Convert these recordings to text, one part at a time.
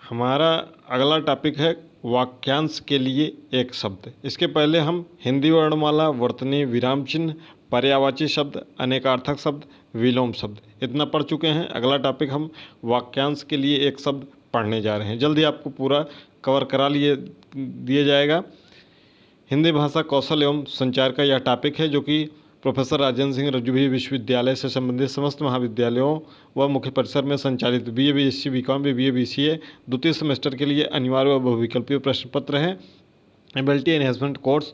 हमारा अगला टॉपिक है वाक्यांश के लिए एक शब्द। इसके पहले हम हिंदी वर्णमाला, वर्तनी, विराम चिन्ह, पर्यायवाची शब्द, अनेकार्थक शब्द, विलोम शब्द इतना पढ़ चुके हैं। अगला टॉपिक हम वाक्यांश के लिए एक शब्द पढ़ने जा रहे हैं। जल्दी आपको पूरा कवर करा दिया जाएगा। हिंदी भाषा कौशल एवं संचार का यह टॉपिक है जो कि प्रोफेसर राजेंद्र सिंह रज्जुभी विश्वविद्यालय से संबंधित समस्त महाविद्यालयों व मुख्य परिसर में संचालित BA BSc BCom BBA BCA द्वितीय सेमेस्टर के लिए अनिवार्य व बहुविकल्पीय प्रश्न पत्र है। एबिलिटी एनहेंसमेंट कोर्स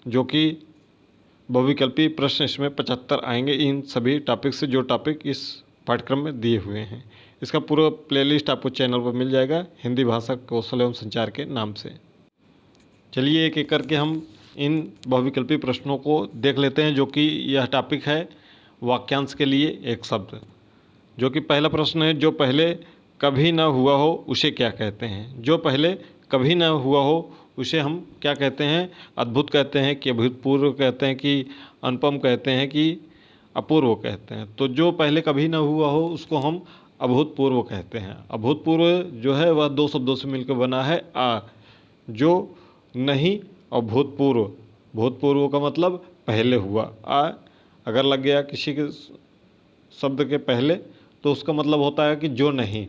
जो कि बहुविकल्पीय प्रश्न इसमें 75 आएंगे इन सभी टॉपिक से, जो टॉपिक इस पाठ्यक्रम में दिए हुए हैं। इसका पूरा प्लेलिस्ट आपको चैनल पर मिल जाएगा हिंदी भाषा कौशल एवं संचार के नाम से। चलिए एक एक करके हम इन बहुविकल्पी प्रश्नों को देख लेते हैं, जो कि यह टॉपिक है वाक्यांश के लिए एक शब्द। जो कि पहला प्रश्न है, जो पहले कभी ना हुआ हो उसे क्या कहते हैं। जो पहले कभी ना हुआ हो उसे हम क्या कहते हैं? अद्भुत कहते हैं कि अभूतपूर्व कहते हैं कि अनुपम कहते हैं कि अपूर्व कहते हैं। तो जो पहले कभी ना हुआ हो उसको हम अभूतपूर्व कहते हैं। अभूतपूर्व जो है वह दो शब्दों से मिलकर बना है, जो नहीं और भूतपूर्व। भूतपूर्व का मतलब पहले हुआ। अगर लग गया किसी के शब्द के पहले तो उसका मतलब होता है कि जो नहीं।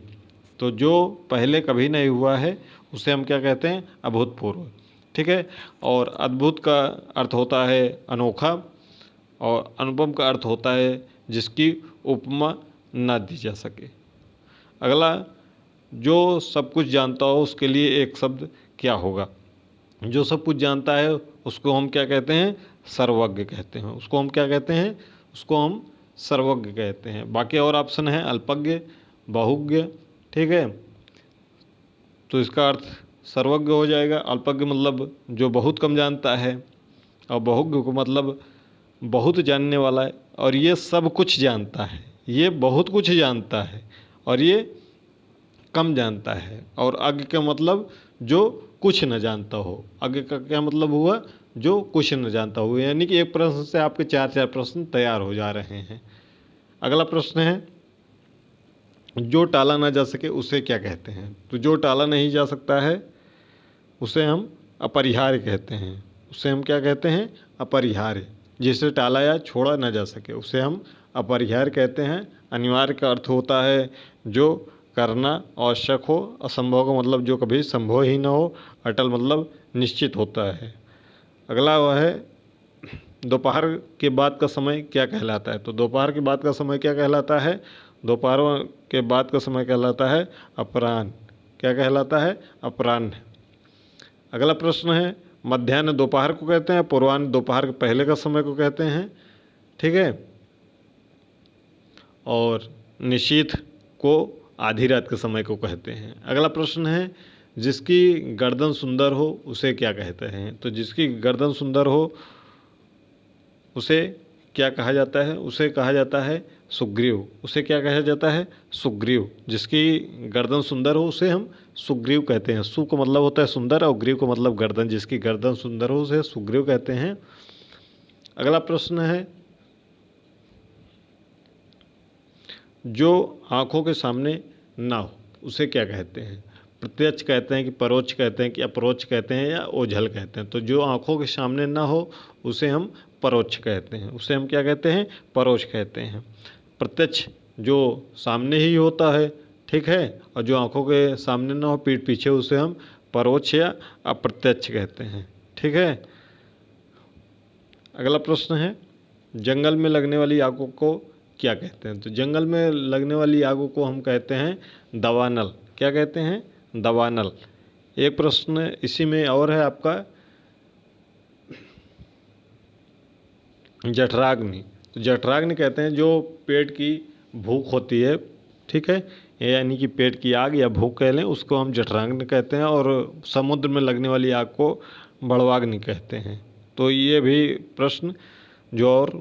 तो जो पहले कभी नहीं हुआ है उसे हम क्या कहते हैं? अभूतपूर्व। ठीक है। और अद्भुत का अर्थ होता है अनोखा, और अनुपम का अर्थ होता है जिसकी उपमा ना दी जा सके। अगला, जो सब कुछ जानता हो उसके लिए एक शब्द क्या होगा? जो सब कुछ जानता है उसको हम क्या कहते हैं? सर्वज्ञ कहते हैं। उसको हम क्या कहते हैं? उसको हम सर्वज्ञ कहते हैं। बाकी और ऑप्शन है अल्पज्ञ, बहुज्ञ। ठीक है, तो इसका अर्थ सर्वज्ञ हो जाएगा। अल्पज्ञ मतलब जो बहुत कम जानता है, और बहुज्ञ को मतलब बहुत जानने वाला है और ये सब कुछ जानता है। ये बहुत कुछ जानता है और ये कम जानता है। और अज्ञ का मतलब जो कुछ न जानता हो। अज्ञ का क्या मतलब हुआ? जो कुछ न जानता हो। यानी कि एक प्रश्न से आपके 4 प्रश्न तैयार हो जा रहे हैं। अगला प्रश्न है, जो टाला ना जा सके उसे क्या कहते हैं? तो जो टाला नहीं जा सकता है उसे हम अपरिहार्य कहते हैं। उसे हम क्या कहते हैं? अपरिहार्य। जिसे टाला या छोड़ा ना जा सके उसे हम अपरिहार्य कहते हैं। अनिवार्य का अर्थ होता है जो करना आवश्यक हो। असंभव का मतलब जो कभी संभव ही ना हो। अटल मतलब निश्चित होता है। अगला वह है, दोपहर के बाद का समय क्या कहलाता है? तो दोपहर के बाद का समय क्या कहलाता है? दोपहर के बाद का समय कहलाता है अपराह्न। क्या कहलाता है? अपराह्न। अगला प्रश्न है, मध्याह्न दोपहर को कहते हैं, पूर्वाह्न दोपहर के पहले का समय को कहते हैं। ठीक है। और निशीथ को आधी रात के समय को कहते हैं। अगला प्रश्न है, जिसकी गर्दन सुंदर हो उसे क्या कहते हैं? तो जिसकी गर्दन सुंदर हो उसे क्या कहा जाता है? उसे कहा जाता है सुग्रीव। उसे क्या कहा जाता है? सुग्रीव। जिसकी गर्दन सुंदर हो उसे हम सुग्रीव कहते हैं। सु का मतलब होता है सुंदर और ग्रीव का मतलब गर्दन। जिसकी गर्दन सुंदर हो उसे सुग्रीव कहते हैं। अगला प्रश्न है, जो आँखों के सामने ना हो उसे क्या कहते हैं? प्रत्यक्ष कहते हैं कि परोक्ष कहते हैं कि अपरोक्ष कहते हैं या ओझल कहते हैं? तो जो आँखों के सामने ना हो उसे हम परोक्ष कहते हैं। उसे हम क्या कहते हैं? परोक्ष कहते हैं। प्रत्यक्ष जो सामने ही होता है, ठीक है, और जो आँखों के सामने ना हो, पीठ पीछे, उसे हम परोक्ष या अप्रत्यक्ष कहते हैं। ठीक है। अगला प्रश्न है, जंगल में लगने वाली आगों को क्या कहते हैं? तो जंगल में लगने वाली आगों को हम कहते हैं दावानल। क्या कहते हैं? दावानल। एक प्रश्न इसी में और है आपका, जठराग्नि। तो जठराग्नि कहते हैं जो पेट की भूख होती है, ठीक है, यानी कि पेट की आग या भूख कह लें, उसको हम जठराग्नि कहते हैं। और समुद्र में लगने वाली आग को बड़वाग्नि कहते हैं। तो ये भी प्रश्न जो और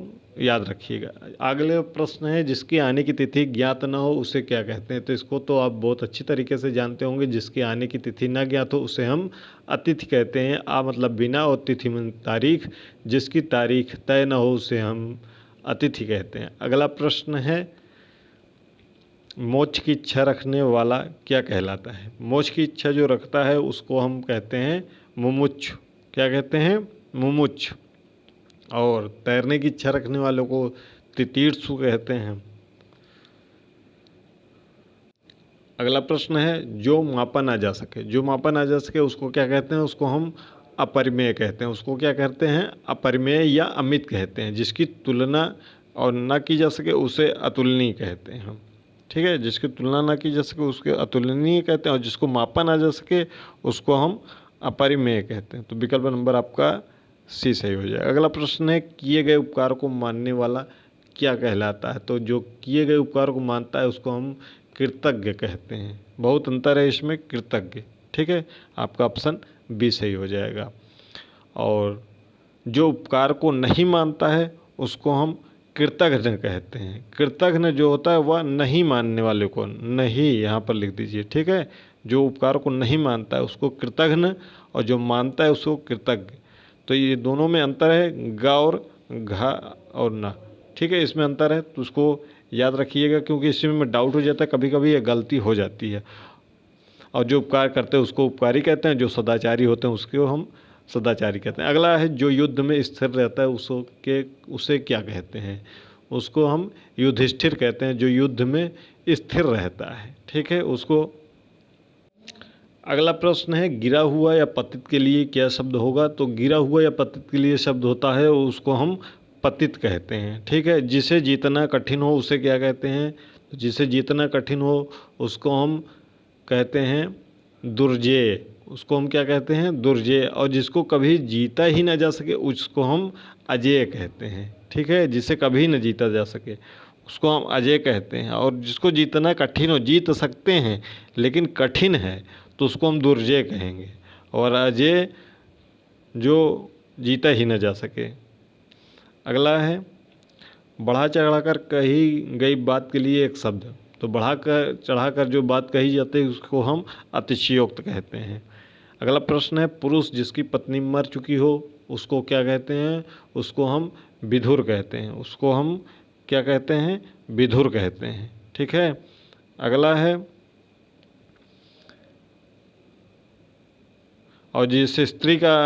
याद रखिएगा। अगले प्रश्न है, जिसकी आने की तिथि ज्ञात न हो उसे क्या कहते हैं? तो इसको तो आप बहुत अच्छी तरीके से जानते होंगे। जिसकी आने की तिथि न ज्ञात हो उसे हम अतिथि कहते हैं। मतलब बिना, और तिथि में तारीख। जिसकी तारीख तय न हो उसे हम अतिथि कहते हैं। अगला प्रश्न है, मोक्ष की इच्छा रखने वाला क्या कहलाता है? मोक्ष की इच्छा जो रखता है उसको हम कहते हैं मुमुक्षु। क्या कहते हैं? मुमुक्षु। और तैरने की इच्छा रखने वालों को तितीर्षु कहते हैं। अगला प्रश्न है, जो मापा ना जा सके। जो मापा ना जा सके उसको क्या कहते हैं? उसको हम अपरिमेय कहते हैं। उसको क्या कहते हैं? अपरिमेय या अमित कहते हैं। जिसकी तुलना और ना की जा सके उसे अतुलनीय कहते हैं हम। ठीक है, जिसकी तुलना ना की जा सके उसके अतुलनीय कहते हैं, और जिसको मापा ना जा सके उसको हम अपरिमेय कहते हैं। तो विकल्प नंबर आपका सी सही हो जाएगा। अगला प्रश्न है, किए गए उपकार को मानने वाला क्या कहलाता है? तो जो किए गए उपकार को मानता है उसको हम कृतज्ञ कहते हैं। बहुत अंतर है इसमें, कृतज्ञ। ठीक है, आपका ऑप्शन बी सही हो जाएगा। और जो उपकार को नहीं मानता है उसको हम कृतघ्न कहते हैं। कृतघ्न जो होता है वह नहीं मानने वाले को, नहीं यहाँ पर लिख दीजिए। ठीक है, जो उपकार को नहीं मानता है उसको कृतघ्न, और जो मानता है उसको कृतज्ञ। तो ये दोनों में अंतर है, ग और घा और ना। ठीक है, इसमें अंतर है, तो उसको याद रखिएगा, क्योंकि इसमें डाउट हो जाता है, कभी कभी ये गलती हो जाती है। और जो उपकार करते हैं उसको उपकारी कहते हैं, जो सदाचारी होते हैं उसको हम सदाचारी कहते हैं। अगला है, जो युद्ध में स्थिर रहता है उसे क्या कहते हैं? उसको हम युधिष्ठिर कहते हैं, जो युद्ध में स्थिर रहता है। ठीक है, उसको। अगला प्रश्न है, गिरा हुआ या पतित के लिए क्या शब्द होगा? तो गिरा हुआ या पतित के लिए शब्द होता है उसको हम पतित कहते हैं। ठीक है, जिसे जीतना कठिन हो उसे क्या कहते हैं? तो जिसे जीतना कठिन हो उसको हम कहते हैं दुर्जेय। उसको हम क्या कहते हैं? दुर्जेय। और जिसको कभी जीता ही ना जा सके उसको हम अजेय कहते हैं। ठीक है, जिसे कभी न जीता जा सके उसको हम अजेय कहते हैं। और जिसको जीतना कठिन हो, जीत सकते हैं लेकिन कठिन है, तो उसको हम दुर्जेय कहेंगे। और अजेय जो जीता ही न जा सके। अगला है, बढ़ा चढ़ाकर कही गई बात के लिए एक शब्द। तो बढ़ा कर चढ़ाकर जो बात कही जाती है उसको हम अतिशयोक्त कहते हैं। अगला प्रश्न है, पुरुष जिसकी पत्नी मर चुकी हो उसको क्या कहते हैं? उसको हम विधुर कहते हैं। उसको हम क्या कहते हैं? विधुर कहते हैं। ठीक है, अगला है, और जिस स्त्री का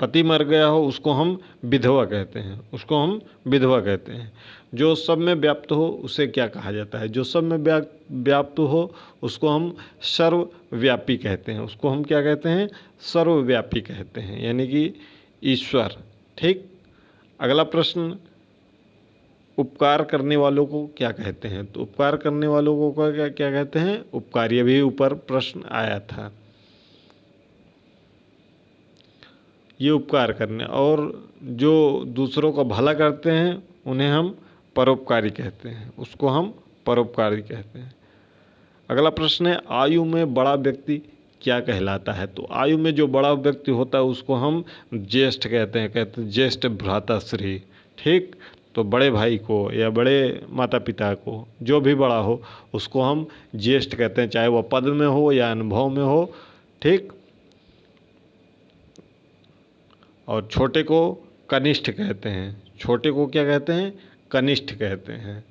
पति मर गया हो उसको हम विधवा कहते हैं। उसको हम विधवा कहते हैं। जो सब में व्याप्त हो उसे क्या कहा जाता है? जो सब में व्याप्त हो उसको हम सर्वव्यापी कहते हैं। उसको हम क्या कहते हैं? सर्वव्यापी कहते हैं, यानी कि ईश्वर। ठीक, अगला प्रश्न, उपकार करने वालों को क्या कहते हैं? तो उपकार करने वालों को क्या क्या कहते हैं? उपकारी। अभी ऊपर प्रश्न आया था, ये उपकार करने। और जो दूसरों का भला करते हैं उन्हें हम परोपकारी कहते हैं। उसको हम परोपकारी कहते हैं। अगला प्रश्न है, आयु में बड़ा व्यक्ति क्या कहलाता है? तो आयु में जो बड़ा व्यक्ति होता है उसको हम ज्येष्ठ कहते हैं ज्येष्ठ भ्राताश्री। ठीक, तो बड़े भाई को या बड़े माता पिता को जो भी बड़ा हो उसको हम ज्येष्ठ कहते हैं, चाहे वह पद में हो या अनुभव में हो। ठीक, और छोटे को कनिष्ठ कहते हैं। छोटे को क्या कहते हैं? कनिष्ठ कहते हैं।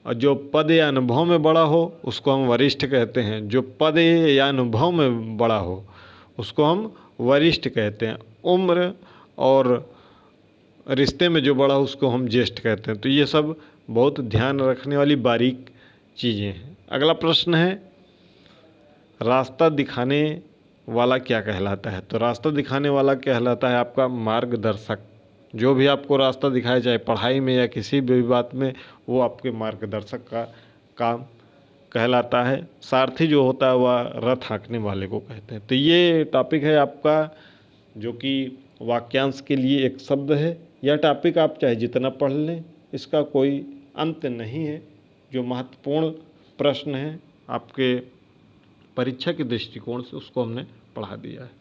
और जो पद या अनुभव में बड़ा हो उसको हम वरिष्ठ कहते हैं। जो पद या अनुभव में बड़ा हो उसको हम वरिष्ठ कहते हैं। उम्र और रिश्ते में जो बड़ा हो उसको हम ज्येष्ठ कहते हैं। तो ये सब बहुत ध्यान रखने वाली बारीक चीज़ें हैं। अगला प्रश्न है, रास्ता दिखाने वाला क्या कहलाता है? तो रास्ता दिखाने वाला कहलाता है आपका मार्गदर्शक। जो भी आपको रास्ता दिखाए, चाहे पढ़ाई में या किसी भी बात में, वो आपके मार्गदर्शक का काम कहलाता है। सारथी जो होता है वह रथ हाँकने वाले को कहते हैं। तो ये टॉपिक है आपका, जो कि वाक्यांश के लिए एक शब्द है। यह टॉपिक आप चाहे जितना पढ़ लें, इसका कोई अंत नहीं है। जो महत्वपूर्ण प्रश्न है आपके परीक्षा के दृष्टिकोण से उसको हमने पढ़ा दिया है।